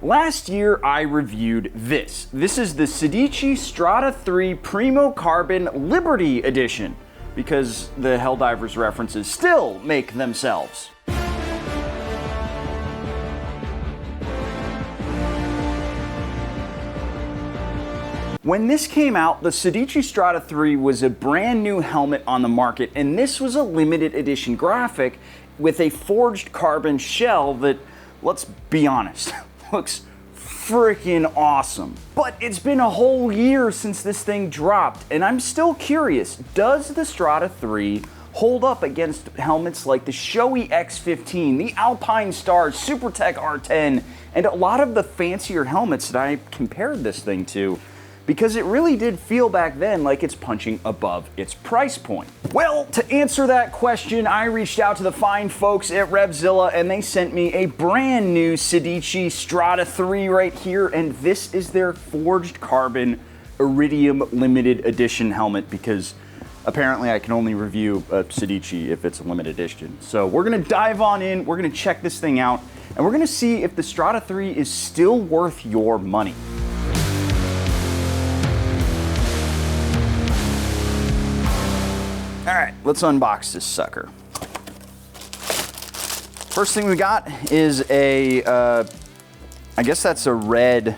Last year I reviewed this. This is the Sedici Strada 3 Primo Carbon Liberty Edition, because the Helldivers references still make themselves. When this came out, the Sedici Strada 3 was a brand new helmet on the market, and this was a limited edition graphic with a forged carbon shell that, let's be honest, looks freaking awesome. But it's been a whole year since this thing dropped, and I'm still curious, does the Strada 3 hold up against helmets like the Shoei X15, the Alpine Star, SuperTech R10, and a lot of the fancier helmets that I compared this thing to? Because it really did feel back then like it's punching above its price point. Well, to answer that question, I reached out to the fine folks at Revzilla, and they sent me a brand new Sedici Strada 3 right here, and this is their forged carbon Iridium limited edition helmet, because apparently I can only review a Sedici if it's a limited edition. So we're gonna dive on in, we're gonna check this thing out, and we're gonna see if the Strada 3 is still worth your money. All right, let's unbox this sucker. First thing we got is a, I guess that's a red,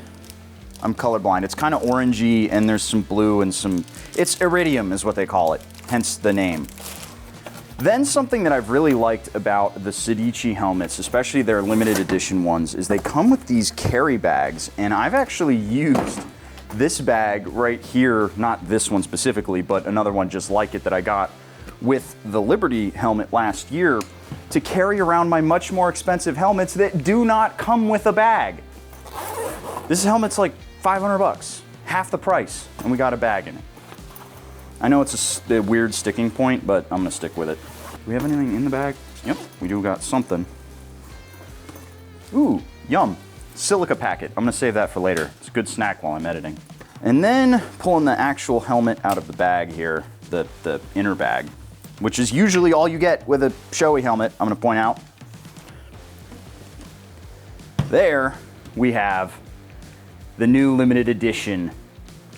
I'm colorblind. It's kind of orangey and there's some blue and some, it's Iridium is what they call it, hence the name. Then something that I've really liked about the Sedici helmets, especially their limited edition ones, is they come with these carry bags, and I've actually used this bag right here, not this one specifically, but another one just like it that I got with the Liberty helmet last year to carry around my much more expensive helmets that do not come with a bag. This helmet's like 500 bucks, half the price, and we got a bag in it. I know it's a weird sticking point, but I'm gonna stick with it. Do we have anything in the bag? Yep, we do got something. Ooh, yum. Silica packet. I'm gonna save that for later. It's a good snack while I'm editing. And then pulling the actual helmet out of the bag here, the inner bag, which is usually all you get with a Shoei helmet, I'm gonna point out. There we have the new limited edition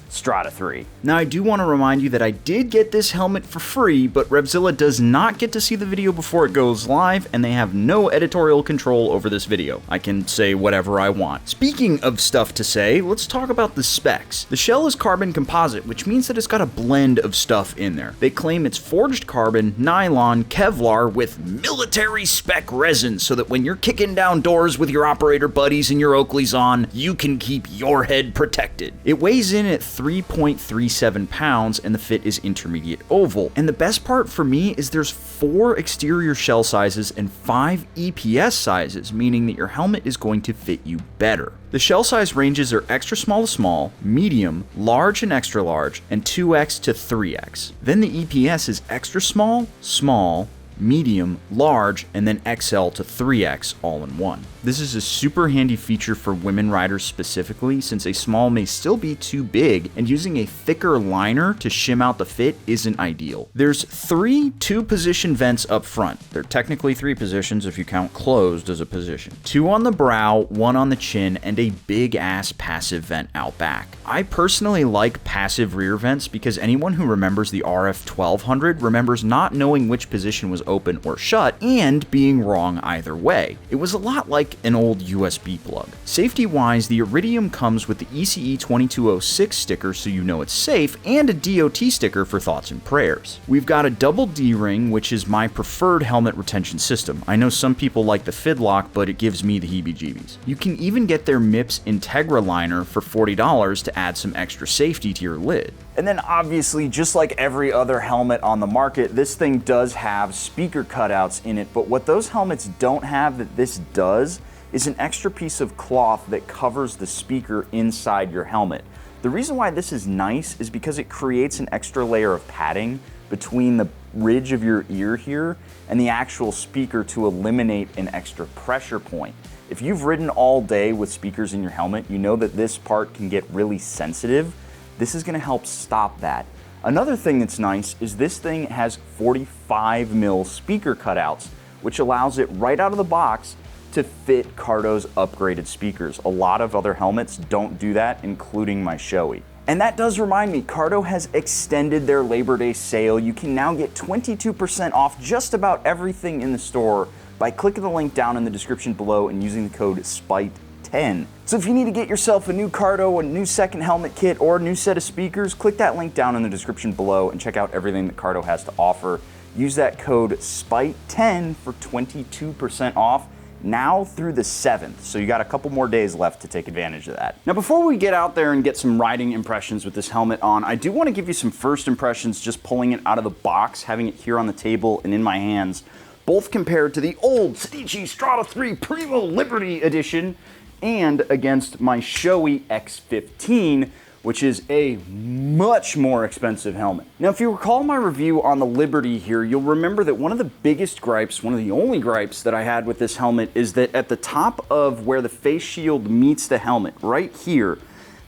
Strada 3. Now I do want to remind you that I did get this helmet for free, but Revzilla does not get to see the video before it goes live, and they have no editorial control over this video. I can say whatever I want. Speaking of stuff to say, let's talk about the specs. The shell is carbon composite, which means that it's got a blend of stuff in there. They claim it's forged carbon, nylon, Kevlar with military spec resin, so that when you're kicking down doors with your operator buddies and your Oakleys on, you can keep your head protected. It weighs in at 3.37 pounds, and the fit is intermediate oval. And the best part for me is there's 4 exterior shell sizes and 5 EPS sizes, meaning that your helmet is going to fit you better. The shell size ranges are extra small to small, medium, large and extra large, and 2X to 3X. Then the EPS is extra small, small, medium, large, and then XL to 3X all in one. This is a super handy feature for women riders specifically, since a small may still be too big, and using a thicker liner to shim out the fit isn't ideal. There's 3 2-position vents up front. They're technically 3 positions if you count closed as a position. 2 on the brow, 1 on the chin, and a big ass passive vent out back. I personally like passive rear vents because anyone who remembers the RF 1200 remembers not knowing which position was open or shut and being wrong either way. It was a lot like an old USB plug. Safety wise, the Iridium comes with the ECE 2206 sticker so you know it's safe, and a DOT sticker for thoughts and prayers. We've got a double D-ring, which is my preferred helmet retention system. I know some people like the Fidlock, but it gives me the heebie-jeebies. You can even get their MIPS Integra liner for $40 to add some extra safety to your lid. And then obviously, just like every other helmet on the market, this thing does have speaker cutouts in it, but what those helmets don't have that this does is an extra piece of cloth that covers the speaker inside your helmet. The reason why this is nice is because it creates an extra layer of padding between the ridge of your ear here and the actual speaker to eliminate an extra pressure point. If you've ridden all day with speakers in your helmet, you know that this part can get really sensitive. This is gonna help stop that. Another thing that's nice is this thing has 45mm speaker cutouts, which allows it right out of the box to fit Cardo's upgraded speakers. A lot of other helmets don't do that, including my Shoei. And that does remind me, Cardo has extended their Labor Day sale. You can now get 22% off just about everything in the store by clicking the link down in the description below and using the code SPITE10. So if you need to get yourself a new Cardo, a new second helmet kit, or a new set of speakers, click that link down in the description below and check out everything that Cardo has to offer. Use that code SPITE10 for 22% off now through the 7th. So you got a couple more days left to take advantage of that. Now, before we get out there and get some riding impressions with this helmet on, I do want to give you some first impressions just pulling it out of the box, having it here on the table and in my hands, both compared to the old Sedici Strada 3 Primo Liberty Edition and against my Shoei X15, which is a much more expensive helmet. Now, if you recall my review on the Liberty here, you'll remember that one of the biggest gripes, one of the only gripes that I had with this helmet is that at the top of where the face shield meets the helmet, right here,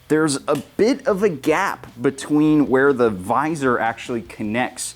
there's a bit of a gap between where the visor actually connects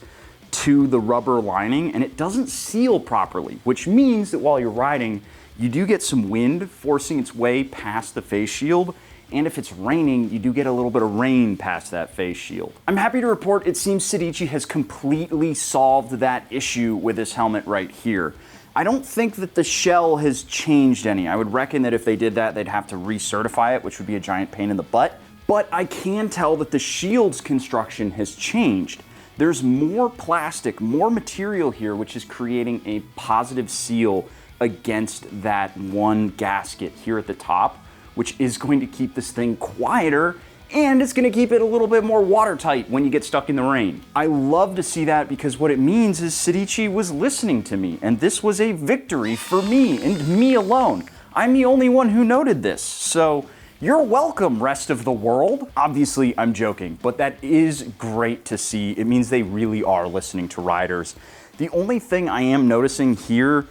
to the rubber lining, and it doesn't seal properly, which means that while you're riding, you do get some wind forcing its way past the face shield, and if it's raining, you do get a little bit of rain past that face shield. I'm happy to report it seems Sedici has completely solved that issue with this helmet right here. I don't think that the shell has changed any. I would reckon that if they did that, they'd have to recertify it, which would be a giant pain in the butt. But I can tell that the shield's construction has changed. There's more plastic, more material here, which is creating a positive seal against that one gasket here at the top, which is going to keep this thing quieter, and it's gonna keep it a little bit more watertight when you get stuck in the rain. I love to see that because what it means is Sedici was listening to me, and this was a victory for me and me alone. I'm the only one who noted this, so you're welcome, rest of the world. Obviously, I'm joking, but that is great to see. It means they really are listening to riders. The only thing I am noticing here,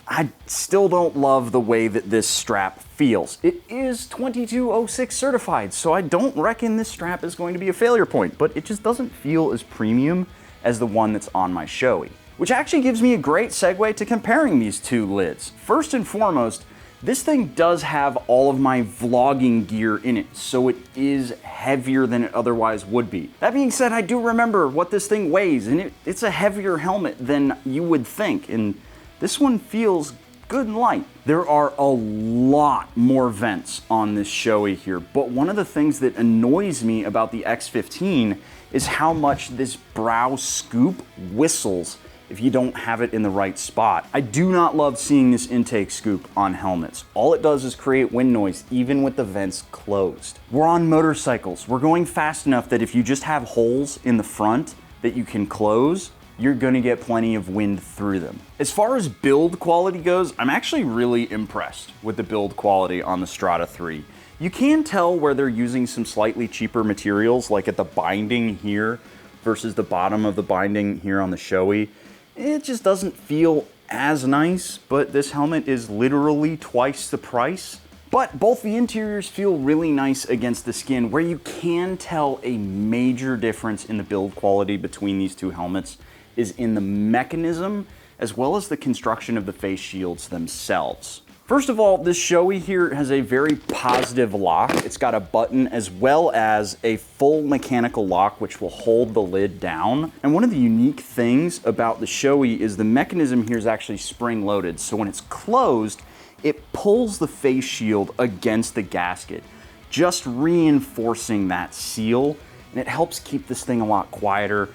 I still don't love the way that this strap feels. It is 2206 certified, so I don't reckon this strap is going to be a failure point, but it just doesn't feel as premium as the one that's on my Shoei. Which actually gives me a great segue to comparing these two lids. First and foremost, this thing does have all of my vlogging gear in it, so it is heavier than it otherwise would be. That being said, I do remember what this thing weighs, and it's a heavier helmet than you would think, and this one feels good and light. There are a lot more vents on this Shoei here, but one of the things that annoys me about the X15 is how much this brow scoop whistles if you don't have it in the right spot. I do not love seeing this intake scoop on helmets. All it does is create wind noise, even with the vents closed. We're on motorcycles. We're going fast enough that if you just have holes in the front that you can close, you're gonna get plenty of wind through them. As far as build quality goes, I'm actually really impressed with the build quality on the Strada 3. You can tell where they're using some slightly cheaper materials, like at the binding here versus the bottom of the binding here on the Shoei. It just doesn't feel as nice, but this helmet is literally twice the price. But both the interiors feel really nice against the skin. Where you can tell a major difference in the build quality between these two helmets is in the mechanism as well as the construction of the face shields themselves. First of all, this Shoei here has a very positive lock. It's got a button as well as a full mechanical lock which will hold the lid down. And one of the unique things about the Shoei is the mechanism here is actually spring loaded. So when it's closed, it pulls the face shield against the gasket, just reinforcing that seal, and it helps keep this thing a lot quieter.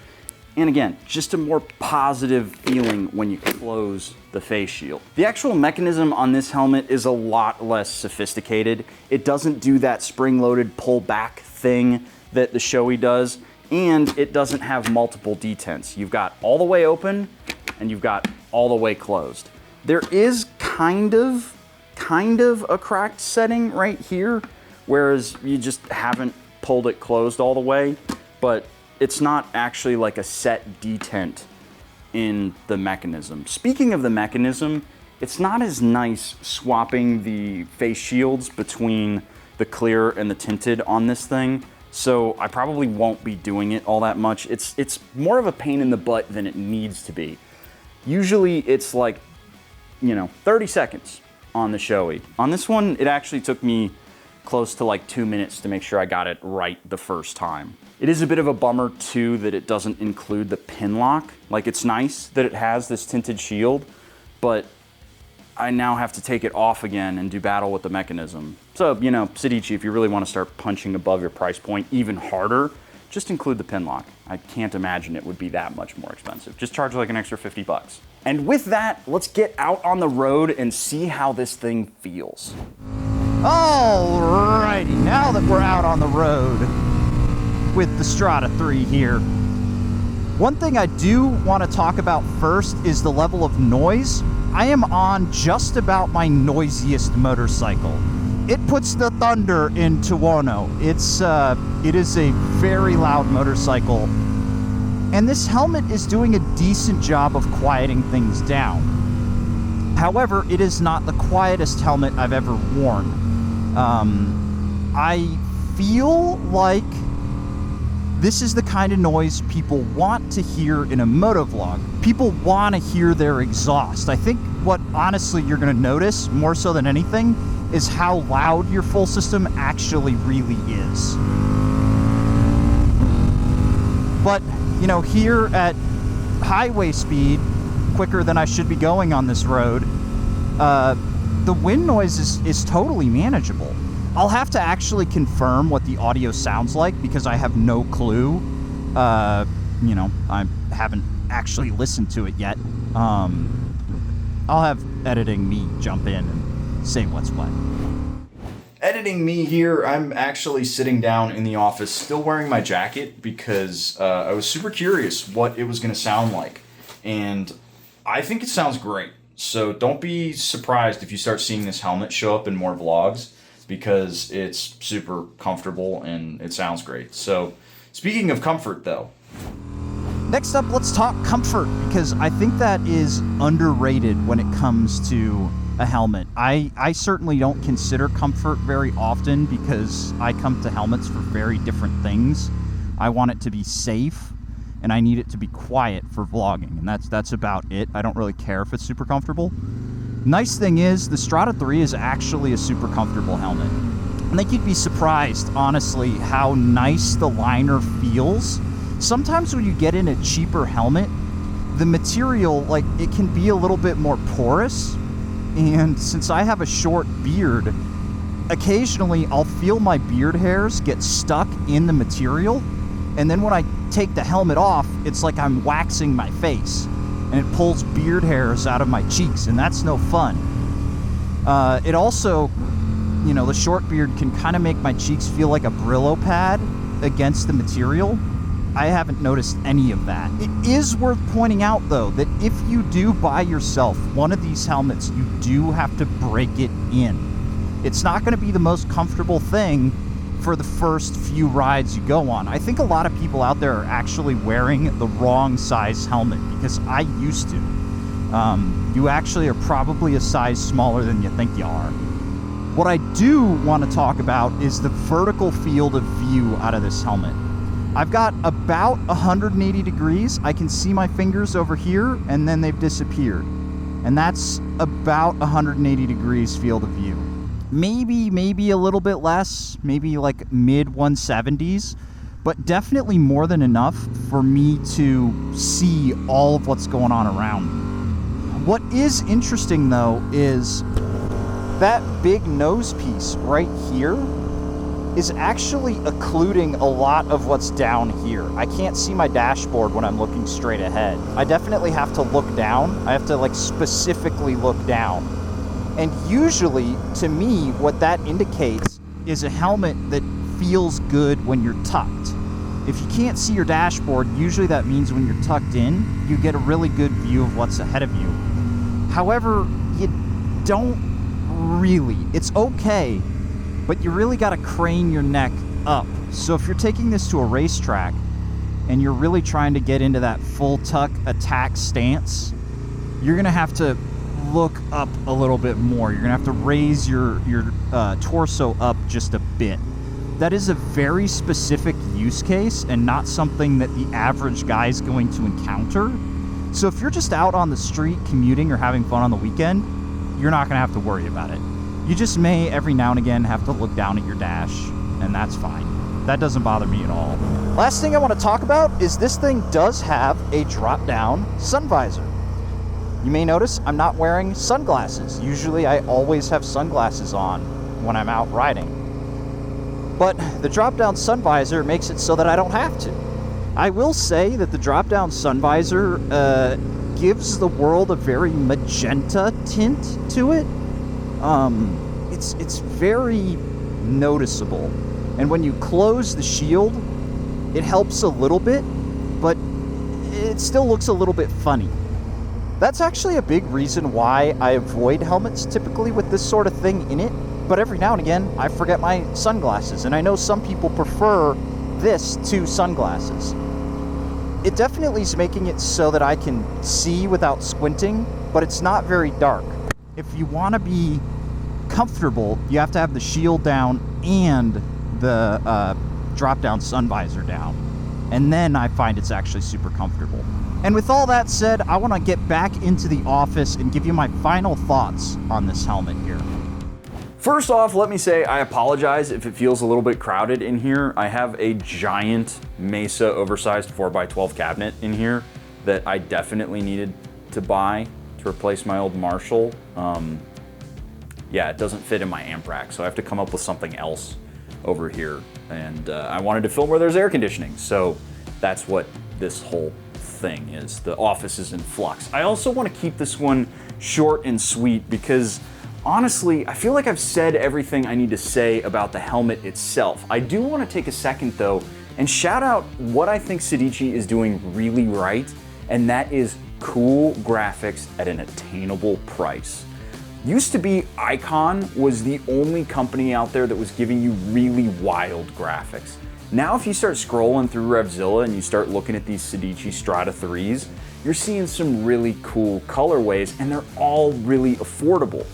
And again, just a more positive feeling when you close the face shield. The actual mechanism on this helmet is a lot less sophisticated. It doesn't do that spring-loaded pull-back thing that the Shoei does, and it doesn't have multiple detents. You've got all the way open, and you've got all the way closed. There is kind of a cracked setting right here, whereas you just haven't pulled it closed all the way, but it's not actually like a set detent in the mechanism. Speaking of the mechanism, it's not as nice swapping the face shields between the clear and the tinted on this thing, so I probably won't be doing it all that much. It's more of a pain in the butt than it needs to be. Usually it's like, 30 seconds. on the Shoei. On this one, it actually took me close to like 2 minutes to make sure I got it right the first time. It is a bit of a bummer too that it doesn't include the pin lock. Like, it's nice that it has this tinted shield, but I now have to take it off again and do battle with the mechanism. So, you know, Sedici, if you really want to start punching above your price point even harder, just include the pin lock. I can't imagine it would be that much more expensive. Just charge like an extra 50 bucks. And with that, let's get out on the road and see how this thing feels. Alrighty, now that we're out on the road with the Strada 3 here, one thing I do want to talk about first is the level of noise. I am on just about my noisiest motorcycle. It puts the thunder in Tuono. It is a very loud motorcycle, and this helmet is doing a decent job of quieting things down. However, it is not the quietest helmet I've ever worn. I feel like this is the kind of noise people want to hear in a motovlog. People want to hear their exhaust. I think what honestly you're going to notice more so than anything is how loud your full system actually really is. But, you know, here at highway speed, quicker than I should be going on this road, the wind noise is totally manageable. I'll have to actually confirm what the audio sounds like because I have no clue. You know, I haven't actually listened to it yet. I'll have editing me jump in and say what's what. Editing me here, I'm actually sitting down in the office still wearing my jacket because I was super curious what it was going to sound like. And I think it sounds great. So don't be surprised if you start seeing this helmet show up in more vlogs because it's super comfortable and it sounds great. So speaking of comfort though, next up, let's talk comfort, because I think that is underrated when it comes to a helmet. I certainly don't consider comfort very often because I come to helmets for very different things. I want it to be safe and I need it to be quiet for vlogging, and that's about it. I don't really care if it's super comfortable. Nice thing is, the Strada 3 is actually a super comfortable helmet. I think you'd be surprised, honestly, how nice the liner feels. Sometimes when you get in a cheaper helmet, the material, like, it can be a little bit more porous. And since I have a short beard, occasionally I'll feel my beard hairs get stuck in the material. And then when I take the helmet off, it's like I'm waxing my face. And it pulls beard hairs out of my cheeks, and that's no fun. It also, you know, the short beard can kind of make my cheeks feel like a Brillo pad against the material. I haven't noticed any of that. It is worth pointing out, though, that if you do buy yourself one of these helmets, you do have to break it in. It's not going to be the most comfortable thing for the first few rides you go on. I think a lot of people out there are actually wearing the wrong size helmet, because I used to. You actually are probably a size smaller than you think you are. What I do want to talk about is the vertical field of view out of this helmet. I've got about 180 degrees. I can see my fingers over here, and then they've disappeared. And that's about 180 degrees field of view. Maybe a little bit less, maybe like mid 170s, but definitely more than enough for me to see all of what's going on around me. What is interesting, though, is that big nose piece right here is actually occluding a lot of what's down here. I can't see my dashboard when I'm looking straight ahead. I definitely have to look down. I have to like specifically look down. And usually, to me, what that indicates is a helmet that feels good when you're tucked. If you can't see your dashboard, usually that means when you're tucked in, you get a really good view of what's ahead of you. However, you don't really. It's okay, but you really got to crane your neck up. So if you're taking this to a racetrack and you're really trying to get into that full tuck attack stance, you're going to have to look up a little bit more. You're going to have to raise your torso up just a bit. That is a very specific use case and not something that the average guy is going to encounter. So if you're just out on the street commuting or having fun on the weekend, you're not gonna have to worry about it. You just may every now and again have to look down at your dash, and that's fine. That doesn't bother me at all. Last thing I want to talk about is this thing does have a drop-down sun visor. You may notice I'm not wearing sunglasses. Usually I always have sunglasses on when I'm out riding. But the drop-down sun visor makes it so that I don't have to. I will say that the drop-down sun visor gives the world a very magenta tint to it. It's very noticeable. And when you close the shield, it helps a little bit, but it still looks a little bit funny. That's actually a big reason why I avoid helmets typically with this sort of thing in it. But every now and again, I forget my sunglasses, and I know some people prefer this to sunglasses. It definitely is making it so that I can see without squinting, but it's not very dark. If you want to be comfortable, you have to have the shield down and the drop-down sun visor down. And then I find it's actually super comfortable. And with all that said, I want to get back into the office and give you my final thoughts on this helmet here. First off, let me say I apologize if it feels a little bit crowded in here. I have a giant Mesa oversized 4x12 cabinet in here that I definitely needed to buy to replace my old Marshall. Yeah, it doesn't fit in my amp rack, so I have to come up with something else over here. And I wanted to film where there's air conditioning, so that's what this whole thing is. The office is in flux. I also want to keep this one short and sweet because honestly, I feel like I've said everything I need to say about the helmet itself. I do want to take a second though and shout out what I think Sedici is doing really right, and that is cool graphics at an attainable price. Used to be Icon was the only company out there that was giving you really wild graphics. Now if you start scrolling through Revzilla and you start looking at these Sedici Strada 3s, you're seeing some really cool colorways, and they're all really affordable.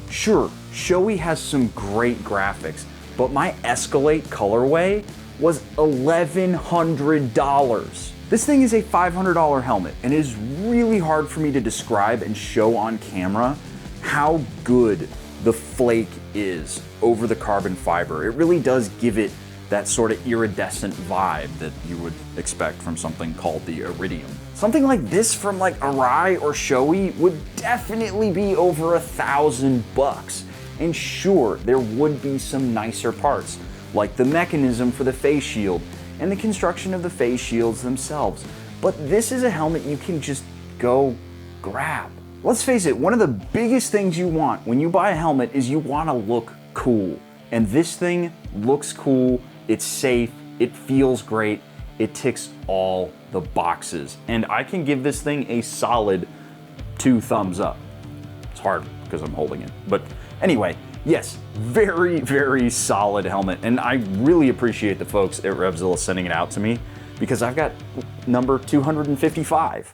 Sure, Shoei has some great graphics, but my Escalate colorway was $1,100. This thing is a $500 helmet, and it is really hard for me to describe and show on camera how good the flake is over the carbon fiber. It really does give it that sort of iridescent vibe that you would expect from something called the Iridium. Something like this from like Arai or Shoei would definitely be over $1,000. And sure, there would be some nicer parts, like the mechanism for the face shield and the construction of the face shields themselves. But this is a helmet you can just go grab. Let's face it, one of the biggest things you want when you buy a helmet is you want to look cool. And this thing looks cool, it's safe, it feels great, it ticks all the boxes. And I can give this thing a solid 2 thumbs up. It's hard because I'm holding it. But anyway, yes, very, very solid helmet. And I really appreciate the folks at Revzilla sending it out to me because I've got number 255.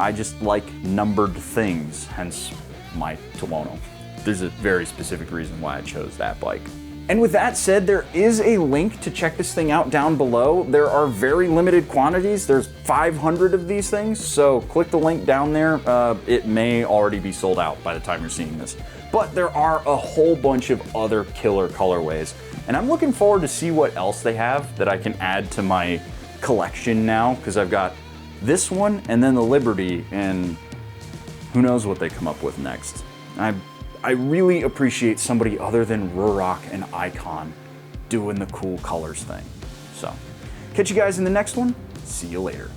I just like numbered things, hence my Tuono. There's a very specific reason why I chose that bike. And with that said, there is a link to check this thing out down below. There are very limited quantities. There's 500 of these things, so click the link down there. It may already be sold out by the time you're seeing this. But there are a whole bunch of other killer colorways. And I'm looking forward to see what else they have that I can add to my collection now, because I've got this one and then the Liberty, and who knows what they come up with next. I really appreciate somebody other than Ruroc and Icon doing the cool colors thing. So, catch you guys in the next one. See you later.